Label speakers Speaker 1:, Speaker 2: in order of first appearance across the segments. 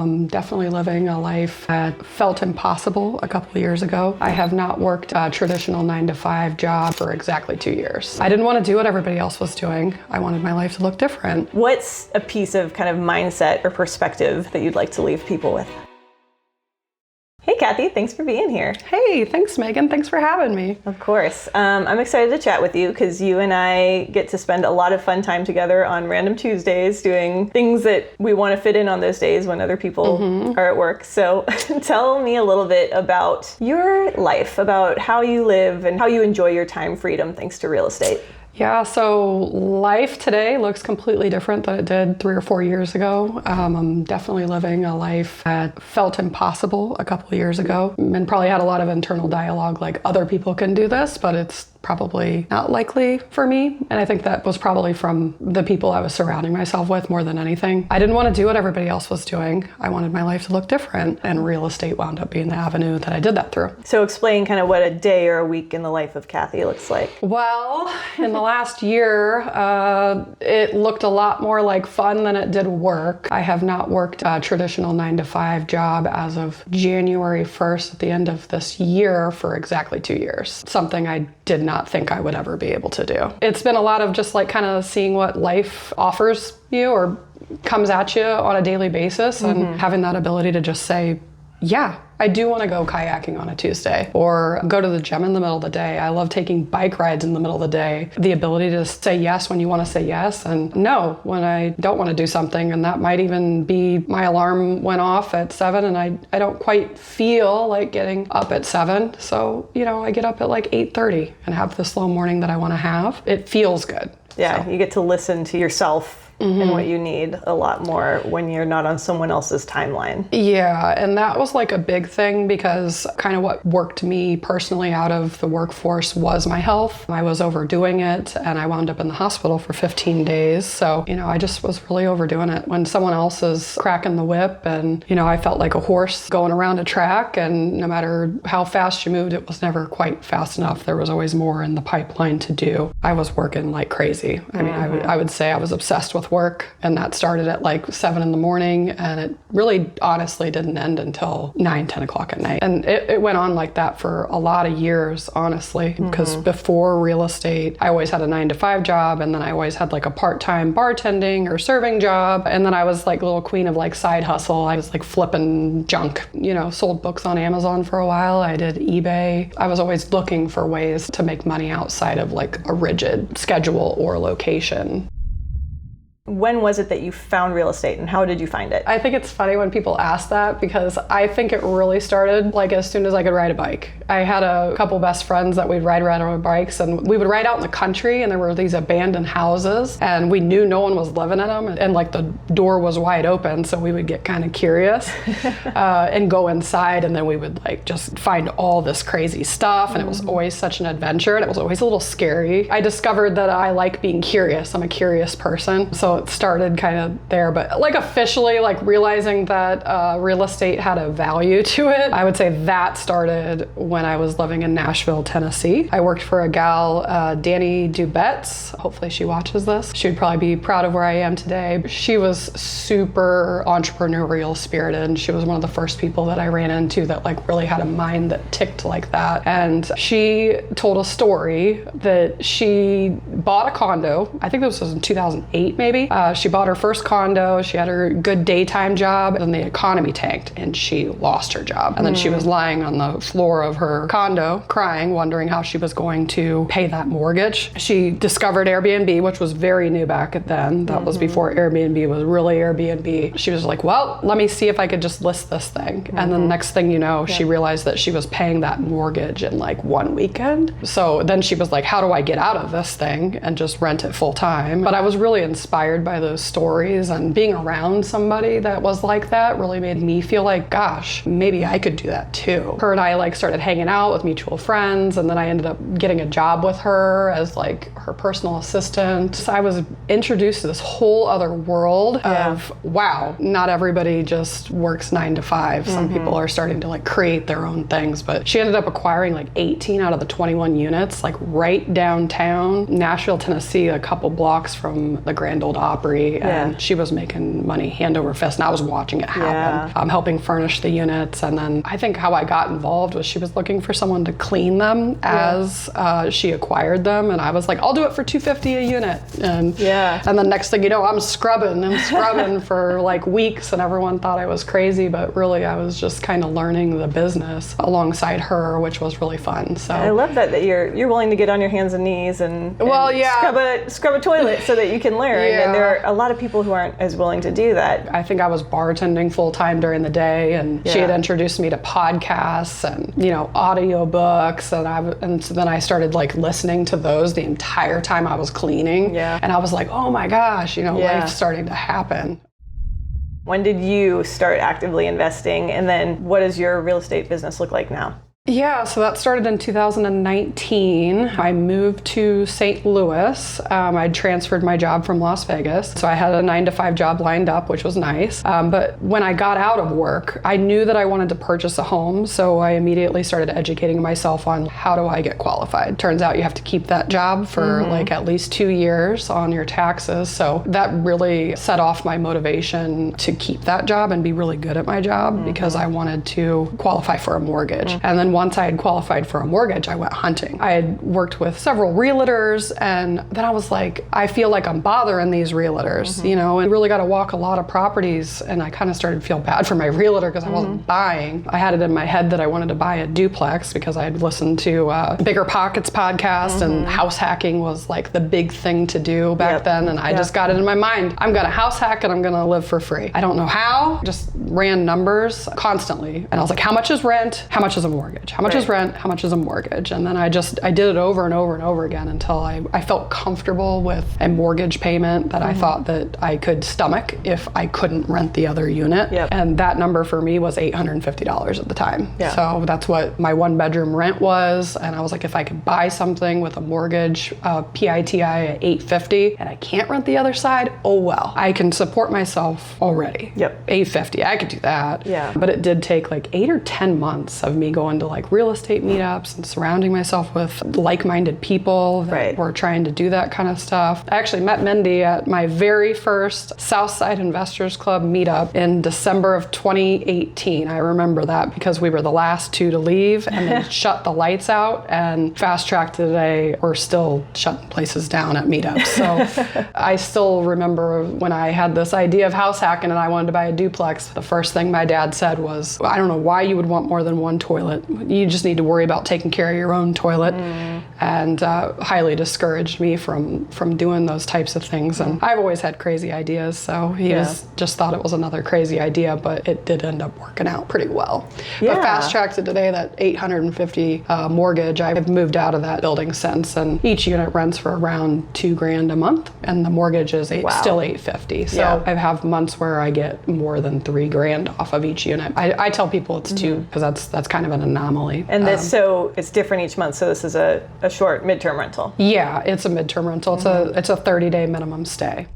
Speaker 1: I'm definitely living a life that felt impossible a couple of years ago. I have not worked a traditional 9-to-5 job for exactly 2 years. I didn't want to do what everybody else was doing. I wanted my life to look different.
Speaker 2: What's a piece of kind of mindset or perspective that you'd like to leave people with? Hey Kathe, thanks for being here.
Speaker 1: Hey, thanks Megan, thanks for having me.
Speaker 2: Of course. I'm excited to chat with you because you and I get to spend a lot of fun time together on random Tuesdays doing things that we want to fit in on those days when other people are at work. So tell me a little bit about your life, about how you live and how you enjoy your time freedom thanks to real estate.
Speaker 1: Yeah, so life today looks completely different than it did 3 or 4 years ago. I'm definitely living a life that felt impossible a couple of years ago and probably had a lot of internal dialogue like other people can do this, but it's probably not likely for me. And I think that was probably from the people I was surrounding myself with more than anything. I didn't want to do what everybody else was doing. I wanted my life to look different, and real estate wound up being the avenue that I did that through.
Speaker 2: So explain kind of what a day or a week in the life of Kathe looks like.
Speaker 1: Well, in the last year, it looked a lot more like fun than it did work. I have not worked a traditional 9-to-5 job as of January 1st at the end of this year for exactly 2 years. Something I did not think I would ever be able to do. It's been a lot of just like kind of seeing what life offers you or comes at you on a daily basis and having that ability to just say, yeah, I do want to go kayaking on a Tuesday or go to the gym in the middle of the day. I love taking bike rides in the middle of the day. The ability to say yes when you want to say yes and no when I don't want to do something. And that might even be my alarm went off at 7 and I don't quite feel like getting up at 7. So, I get up at like 8:30 and have the slow morning that I want to have. It feels good.
Speaker 2: Yeah,
Speaker 1: So.
Speaker 2: You get to listen to yourself and what you need a lot more when you're not on someone else's timeline.
Speaker 1: Yeah, and that was like a big thing because kind of what worked me personally out of the workforce was my health. I was overdoing it and I wound up in the hospital for 15 days. So, I just was really overdoing it. When someone else is cracking the whip and, I felt like a horse going around a track, and no matter how fast you moved, it was never quite fast enough. There was always more in the pipeline to do. I was working like crazy. I mean, I would say I was obsessed with work, and that started at like 7 in the morning, and it really honestly didn't end until 9-10 o'clock at night. And it went on like that for a lot of years, honestly, because before real estate, I always had a 9-to-5 job, and then I always had like a part-time bartending or serving job, and then I was like little queen of like side hustle. I was like flipping junk, sold books on Amazon for a while. I did eBay. I was always looking for ways to make money outside of like a rigid schedule or location.
Speaker 2: When was it that you found real estate and how did you find it?
Speaker 1: I think it's funny when people ask that because I think it really started like as soon as I could ride a bike. I had a couple best friends that we'd ride around on bikes, and we would ride out in the country, and there were these abandoned houses and we knew no one was living in them, and like the door was wide open, so we would get kind of curious and go inside, and then we would like just find all this crazy stuff, and it was always such an adventure, and it was always a little scary. I discovered that I like being curious. I'm a curious person, so it started kind of there, but like officially like realizing that real estate had a value to it, I would say that started when I was living in Nashville, Tennessee. I worked for a gal, Danny Dubetz. Hopefully she watches this. She would probably be proud of where I am today. She was super entrepreneurial spirited, and she was one of the first people that I ran into that like really had a mind that ticked like that. And she told a story that she bought a condo. I think this was in 2008 maybe. She bought her first condo, she had her good daytime job, and the economy tanked and she lost her job. And then she was lying on the floor of her condo crying, wondering how she was going to pay that mortgage. She discovered Airbnb, which was very new back then. That was before Airbnb was really Airbnb. She was like, well, let me see if I could just list this thing. And then the next thing you know, she realized that she was paying that mortgage in like one weekend. So then she was like, how do I get out of this thing and just rent it full time? But I was really inspired by those stories, and being around somebody that was like that really made me feel like, gosh, maybe I could do that too. Her and I like started hanging out with mutual friends, and then I ended up getting a job with her as like her personal assistant. So I was introduced to this whole other world of, wow, not everybody just works 9 to 5. Some people are starting to like create their own things, but she ended up acquiring like 18 out of the 21 units, like right downtown Nashville, Tennessee, a couple blocks from the Grand Old Opry. Opry, and she was making money hand over fist, and I was watching it happen. I'm helping furnish the units, and then I think how I got involved was she was looking for someone to clean them as she acquired them, and I was like, I'll do it for $250 a unit, and then next thing you know, I'm scrubbing for like weeks, and everyone thought I was crazy, but really I was just kind of learning the business alongside her, which was really fun. So
Speaker 2: I love that you're willing to get on your hands and knees and scrub a toilet so that you can learn. And there are a lot of people who aren't as willing to do that.
Speaker 1: I think I was bartending full time during the day, and she had introduced me to podcasts and audiobooks, and so then I started like listening to those the entire time I was cleaning. And I was like, oh my gosh, life's starting to happen.
Speaker 2: When did you start actively investing, and then what does your real estate business look like now?
Speaker 1: Yeah, so that started in 2019. I moved to St. Louis. I'd transferred my job from Las Vegas. So I had a 9-to-5 job lined up, which was nice. But when I got out of work, I knew that I wanted to purchase a home. So I immediately started educating myself on how do I get qualified. Turns out you have to keep that job for like at least 2 years on your taxes. So that really set off my motivation to keep that job and be really good at my job because I wanted to qualify for a mortgage. And then once I had qualified for a mortgage, I went hunting. I had worked with several realtors, and then I was like, I feel like I'm bothering these realtors, and really got to walk a lot of properties, and I kind of started to feel bad for my realtor because I wasn't buying. I had it in my head that I wanted to buy a duplex because I had listened to Bigger Pockets podcast, and house hacking was like the big thing to do back then, and I just got it in my mind. I'm going to house hack and I'm going to live for free. I don't know how, just ran numbers constantly, and I was like, how much is rent? How much is a mortgage? How much is rent? How much is a mortgage? And then I did it over and over and over again until I felt comfortable with a mortgage payment that I thought that I could stomach if I couldn't rent the other unit. And that number for me was $850 at the time. So that's what my 1-bedroom rent was. And I was like, if I could buy something with a mortgage, PITI at $850, and I can't rent the other side, oh well, I can support myself already. $850, I could do that. But it did take like 8 or 10 months of me going to like real estate meetups and surrounding myself with like-minded people that were trying to do that kind of stuff. I actually met Mindy at my very first Southside Investors Club meetup in December of 2018. I remember that because we were the last two to leave, and they shut the lights out, and Fast Track today, we're still shutting places down at meetups. So I still remember when I had this idea of house hacking and I wanted to buy a duplex, the first thing my dad said was, I don't know why you would want more than one toilet. You just need to worry about taking care of your own toilet, and highly discouraged me from doing those types of things. And I've always had crazy ideas, so he just thought it was another crazy idea, but it did end up working out pretty well. But Fast Track to today, that $850 mortgage, I've moved out of that building since, and each unit rents for around $2,000 a month, and the mortgage is still $850. So I have months where I get more than $3,000 off of each unit. I tell people it's two because that's kind of an anomaly.
Speaker 2: And this, so it's different each month. So this is a short midterm rental.
Speaker 1: Yeah, it's a midterm rental. It's a 30-day minimum stay.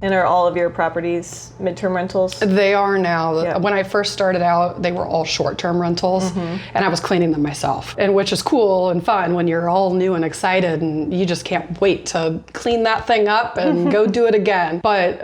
Speaker 2: And are all of your properties midterm rentals?
Speaker 1: They are now. When I first started out, they were all short-term rentals, and I was cleaning them myself, and which is cool and fun when you're all new and excited and you just can't wait to clean that thing up and go do it again. But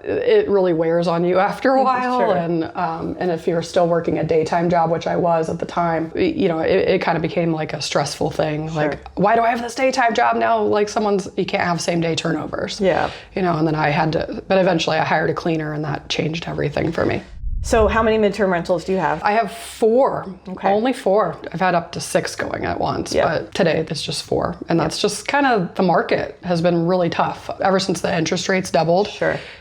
Speaker 1: it really wears on you after a while, and if you're still working a daytime job, which I was at the time, it kind of became like a stressful thing. Like, why do I have this daytime job now? Like you can't have same-day turnovers. And then I had to. But eventually I hired a cleaner, and that changed everything for me.
Speaker 2: So how many midterm rentals do you have?
Speaker 1: I have 4, only 4. I've had up to 6 going at once, but today it's just 4. And that's just kind of, the market has been really tough ever since the interest rates doubled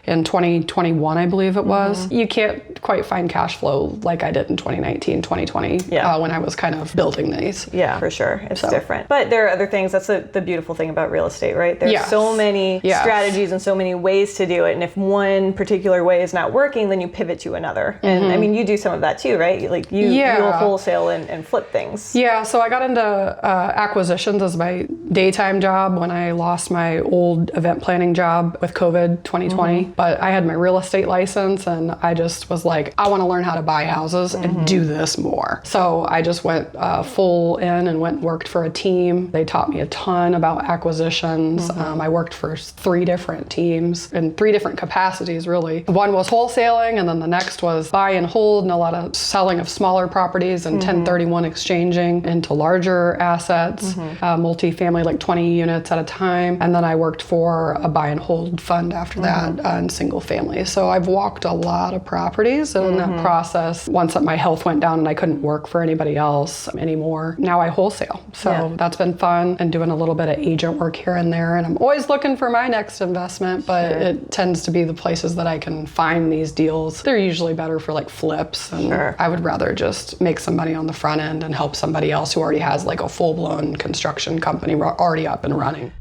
Speaker 1: in 2021, I believe it was. You can't quite find cash flow like I did in 2019, 2020, when I was kind of building these.
Speaker 2: Yeah, for sure. It's different. But there are other things. That's the beautiful thing about real estate, right? There's so many strategies and so many ways to do it. And if one particular way is not working, then you pivot to another. And I mean, you do some of that too, right? Like you'll wholesale and flip things.
Speaker 1: Yeah, so I got into acquisitions as my daytime job when I lost my old event planning job with COVID 2020, but I had my real estate license and I just was like, I want to learn how to buy houses and do this more. So I just went full in and went and worked for a team. They taught me a ton about acquisitions. I worked for 3 different teams in 3 different capacities, really. One was wholesaling, and then the next was buy and hold, and a lot of selling of smaller properties and 1031 exchanging into larger assets, multifamily, like 20 units at a time. And then I worked for a buy and hold fund after that in single family. So I've walked a lot of properties, and in that process, once that my health went down and I couldn't work for anybody else anymore, now I wholesale. So that's been fun, and doing a little bit of agent work here and there. And I'm always looking for my next investment, but it tends to be the places that I can find these deals. They're usually better for like flips, and I would rather just make some money on the front end and help somebody else who already has like a full-blown construction company already up and running.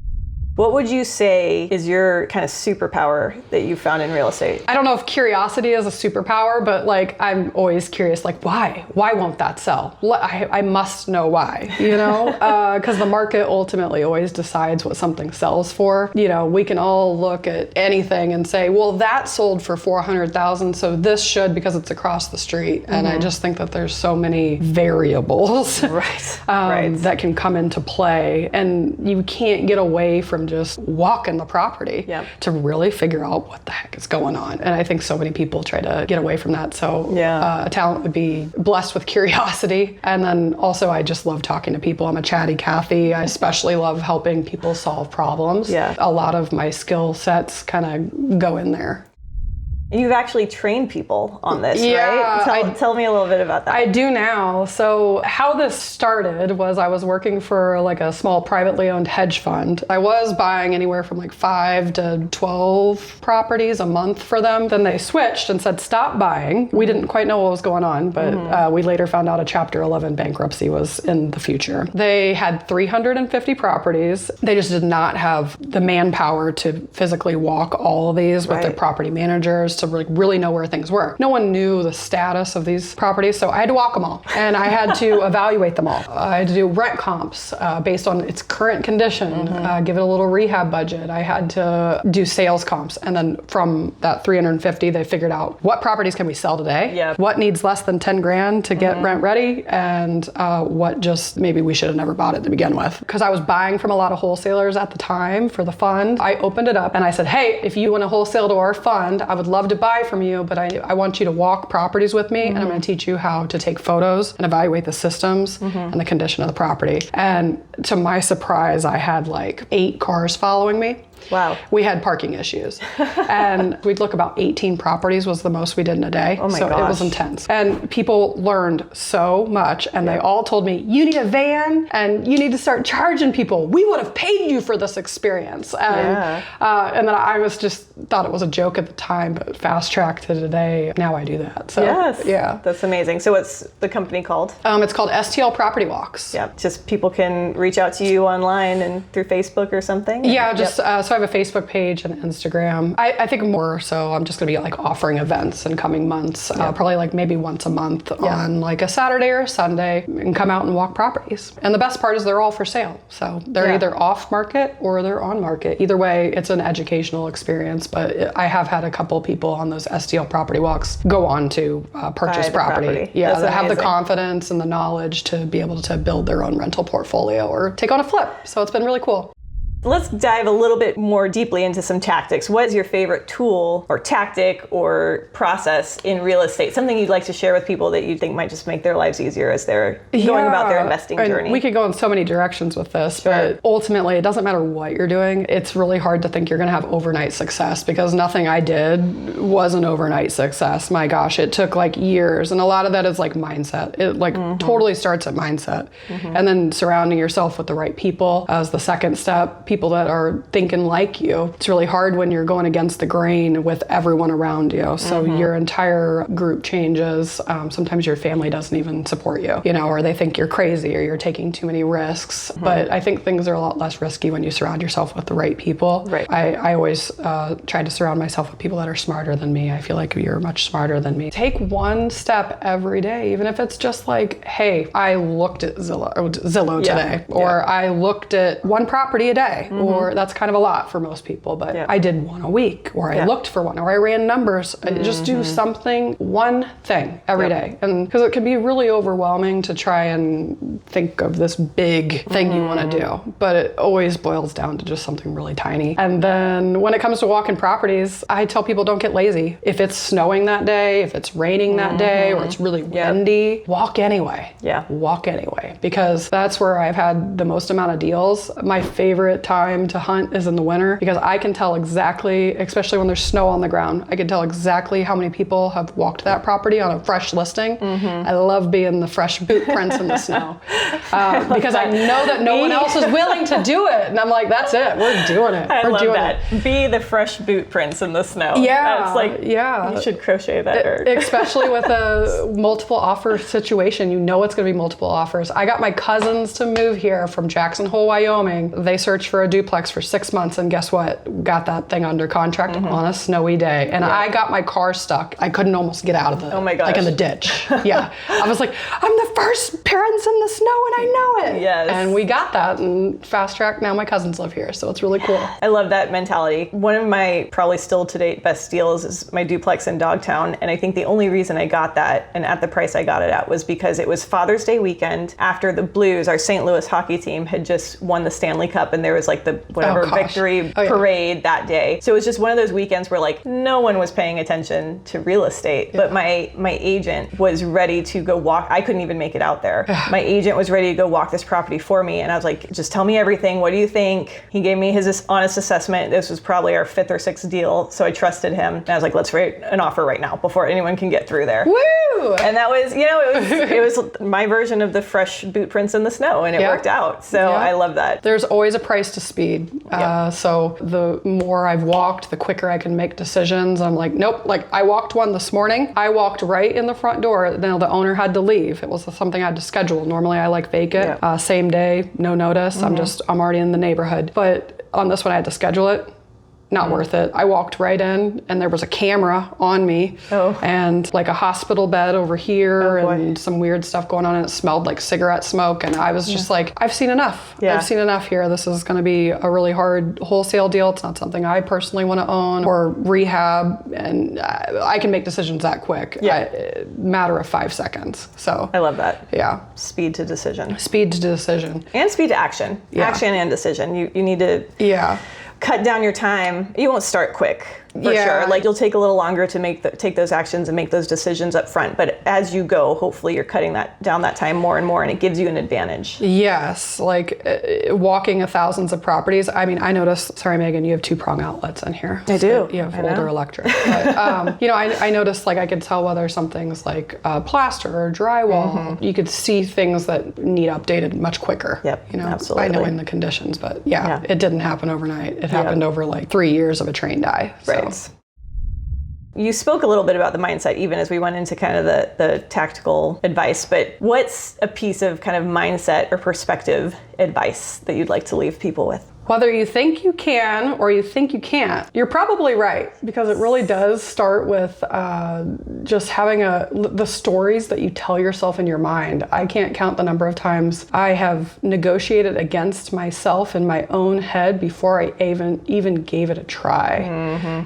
Speaker 2: What would you say is your kind of superpower that you found in real estate?
Speaker 1: I don't know if curiosity is a superpower, but like I'm always curious, like why? Why won't that sell? I must know why, you know? Because the market ultimately always decides what something sells for. You know, we can all look at anything and say, well, that sold for $400,000, so this should because it's across the street. And I just think that there's so many variables that can come into play, and you can't get away from just walking the property to really figure out what the heck is going on. And I think so many people try to get away from that. So a talent would be blessed with curiosity. And then also I just love talking to people. I'm a chatty Kathe. I especially love helping people solve problems. A lot of my skill sets kind of go in there.
Speaker 2: You've actually trained people on this, right? Tell me a little bit about that.
Speaker 1: I do now. So how this started was I was working for like a small privately owned hedge fund. I was buying anywhere from like 5 to 12 properties a month for them. Then they switched and said, stop buying. We didn't quite know what was going on, but we later found out a Chapter 11 bankruptcy was in the future. They had 350 properties. They just did not have the manpower to physically walk all of these with their property managers to really know where things were. No one knew the status of these properties, so I had to walk them all, and I had to evaluate them all. I had to do rent comps based on its current condition, give it a little rehab budget. I had to do sales comps, and then from that 350, they figured out what properties can we sell today, what needs less than 10 grand to get rent ready, and what just maybe we should have never bought it to begin with. Because I was buying from a lot of wholesalers at the time for the fund, I opened it up and I said, hey, if you want to wholesale to our fund, I would love to buy from you, but I want you to walk properties with me, and I'm going to teach you how to take photos and evaluate the systems and the condition of the property. And to my surprise, I had like 8 cars following me.
Speaker 2: Wow.
Speaker 1: We had parking issues. And we'd look about 18 properties was the most we did in a day.
Speaker 2: Oh my
Speaker 1: so
Speaker 2: gosh.
Speaker 1: It was intense. And people learned so much, and they all told me, you need a van and you need to start charging people. We would have paid you for this experience. And then I was just thought it was a joke at the time, but fast track to today, now I do that. So
Speaker 2: that's amazing. So what's the company called?
Speaker 1: It's called STL Property Walks.
Speaker 2: Just people can reach out to you online and through Facebook or something?
Speaker 1: So I have a Facebook page and Instagram. I think more so I'm just going to be like offering events in coming months, probably like maybe once a month on like a Saturday or a Sunday, and come out and walk properties. And the best part is they're all for sale. So they're either off market or they're on market. Either way, it's an educational experience, but I have had a couple people on those STL Property Walks go on to purchase property. Yeah, they have the confidence and the knowledge to be able to build their own rental portfolio or take on a flip. So it's been really cool.
Speaker 2: Let's dive a little bit more deeply into some tactics. What is your favorite tool or tactic or process in real estate? Something you'd like to share with people that you think might just make their lives easier as they're going about their investing journey?
Speaker 1: We could go in so many directions with this, but ultimately it doesn't matter what you're doing. It's really hard to think you're going to have overnight success, because nothing I did was an overnight success. My gosh, it took like years. And a lot of that is like mindset. It like totally starts at mindset. And then surrounding yourself with the right people as the second step. people that are thinking like you. It's really hard when you're going against the grain with everyone around you. So your entire group changes. Sometimes your family doesn't even support you, or they think you're crazy or you're taking too many risks. But I think things are a lot less risky when you surround yourself with the right people.
Speaker 2: Right.
Speaker 1: I always try to surround myself with people that are smarter than me. I feel like you're much smarter than me. Take one step every day, even if it's just like, hey, I looked at Zillow today, or I looked at one property a day, or that's kind of a lot for most people, but I did one a week, or I looked for one, or I ran numbers. Just do something, one thing every day. And because it can be really overwhelming to try and think of this big thing you want to do, but it always boils down to just something really tiny. And then when it comes to walking properties, I tell people don't get lazy. If it's snowing that day, if it's raining that day, or it's really windy, walk anyway.
Speaker 2: Yeah.
Speaker 1: Walk anyway, because that's where I've had the most amount of deals. My favorite time to hunt is in the winter, because I can tell exactly, especially when there's snow on the ground, I can tell exactly how many people have walked that property on a fresh listing. I love being the fresh boot prints in the snow, because I know that no one else is willing to do it. And I'm like, that's it. We're doing it.
Speaker 2: I love that. Be the fresh boot prints in the snow.
Speaker 1: Yeah.
Speaker 2: It's like, you should crochet that.
Speaker 1: Especially with a multiple offer situation, it's going to be multiple offers. I got my cousins to move here from Jackson Hole, Wyoming. They searched for a duplex for 6 months, and guess what? Got that thing under contract on a snowy day. And I got my car stuck. I couldn't almost get out of the, like in the ditch. I was like, I'm the first parents in the snow and I know it.
Speaker 2: Yes.
Speaker 1: And we got that, and fast track, now my cousins live here. So it's really cool.
Speaker 2: I love that mentality. One of my probably still to date best deals is my duplex in Dogtown. And I think the only reason I got that and at the price I got it at was because it was Father's Day weekend after the Blues, our St. Louis hockey team, had just won the Stanley Cup, and there was like the victory parade that day. So it was just one of those weekends where like no one was paying attention to real estate, but my agent was ready to go walk. I couldn't even make it out there. My agent was ready to go walk this property for me, and I was like, just tell me everything. What do you think? He gave me his honest assessment. This was probably our 5th or 6th deal, so I trusted him. And I was like, let's write an offer right now before anyone can get through there.
Speaker 1: Woo!
Speaker 2: And that was, it was my version of the fresh boot prints in the snow, and it worked out. So I love that.
Speaker 1: There's always a price to speed. So the more I've walked, the quicker I can make decisions. I'm like, nope. Like I walked one this morning. I walked right in the front door. Now the owner had to leave. It was something I had to schedule. Normally I like vacant, same day, no notice. I'm already in the neighborhood. But on this one I had to schedule it. Not worth it. I walked right in, and there was a camera on me, and like a hospital bed over here, and some weird stuff going on, and it smelled like cigarette smoke, and I was just like, I've seen enough. I've seen enough here. This is going to be a really hard wholesale deal. It's not something I personally want to own or rehab, and I can make decisions that quick. Matter of 5 seconds. So
Speaker 2: I love that.
Speaker 1: Yeah.
Speaker 2: Speed to decision.
Speaker 1: Speed to decision.
Speaker 2: And speed to action. Action and decision. You need to cut down your time. You won't start quick. For sure. Like you'll take a little longer to take those actions and make those decisions up front. But as you go, hopefully you're cutting down that time more and more, and it gives you an advantage. Yes.
Speaker 1: Like walking thousands of properties. I mean, I noticed, sorry, Megan, you have 2-prong outlets in here.
Speaker 2: I do.
Speaker 1: You have older electric. But, I noticed like I could tell whether something's like plaster or drywall. You could see things that need updated much quicker.
Speaker 2: Yep.
Speaker 1: Absolutely. By knowing the conditions. But it didn't happen overnight. It happened over like 3 years of a train die. So.
Speaker 2: Right. You spoke a little bit about the mindset even as we went into kind of the tactical advice, but what's a piece of kind of mindset or perspective advice that you'd like to leave people with?
Speaker 1: Whether you think you can or you think you can't, you're probably right, because it really does start with just having the stories that you tell yourself in your mind. I can't count the number of times I have negotiated against myself in my own head before I even gave it a try.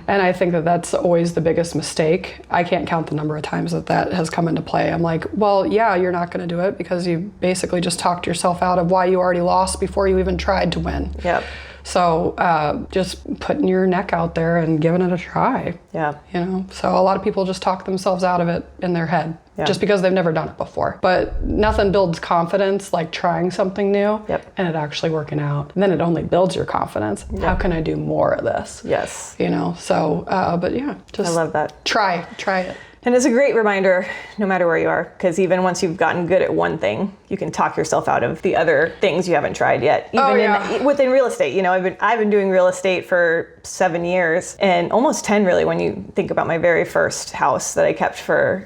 Speaker 1: And I think that that's always the biggest mistake. I can't count the number of times that has come into play. I'm like, well, yeah, you're not going to do it because you basically just talked yourself out of why you already lost before you even tried to win.
Speaker 2: Yep.
Speaker 1: So just putting your neck out there and giving it a try.
Speaker 2: Yeah.
Speaker 1: So a lot of people just talk themselves out of it in their head just because they've never done it before. But nothing builds confidence like trying something new and it actually working out. And then it only builds your confidence. How can I do more of this?
Speaker 2: Yes.
Speaker 1: So, but yeah, just
Speaker 2: I love that.
Speaker 1: Try it.
Speaker 2: And it's a great reminder, no matter where you are, because even once you've gotten good at one thing, you can talk yourself out of the other things you haven't tried yet. Even within real estate, you know, I've been doing real estate for 7 years, and almost 10 really when you think about my very first house that I kept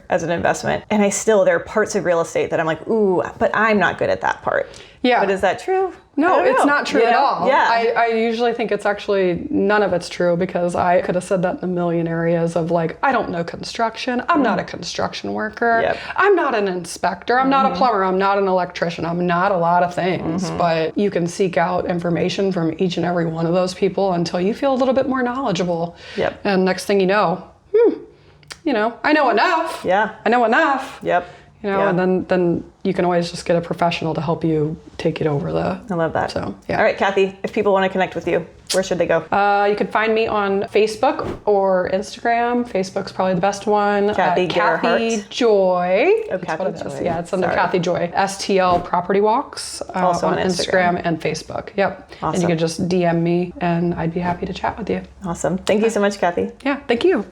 Speaker 2: as an investment. And there are parts of real estate that I'm like, ooh, but I'm not good at that part.
Speaker 1: Yeah.
Speaker 2: But is that true?
Speaker 1: No, it's not true at all.
Speaker 2: Yeah.
Speaker 1: I usually think it's actually, none of it's true, because I could have said that in a million areas of like, I don't know construction. I'm not a construction worker.
Speaker 2: Yep.
Speaker 1: I'm not an inspector. I'm not a plumber. I'm not an electrician. I'm not a lot of things. But you can seek out information from each and every one of those people until you feel a little bit more knowledgeable.
Speaker 2: Yep.
Speaker 1: And next thing you know, I know enough.
Speaker 2: Yeah.
Speaker 1: I know enough.
Speaker 2: Yep.
Speaker 1: And then you can always just get a professional to help you take it over
Speaker 2: I love that.
Speaker 1: So, yeah.
Speaker 2: All right, Kathe, if people want to connect with you, where should they go?
Speaker 1: You can find me on Facebook or Instagram. Facebook's probably the best one.
Speaker 2: Kathe Gerhardt.
Speaker 1: Kathe Joy.
Speaker 2: Oh,
Speaker 1: That's
Speaker 2: Kathe
Speaker 1: what it is.
Speaker 2: Joy.
Speaker 1: Yeah, it's under
Speaker 2: Sorry.
Speaker 1: Kathe Joy. STL Property Walks.
Speaker 2: Also on
Speaker 1: Instagram and Facebook. Yep.
Speaker 2: Awesome.
Speaker 1: And you can just DM me and I'd be happy to chat with you.
Speaker 2: Awesome. Thank you so much, Kathe.
Speaker 1: Yeah, thank you.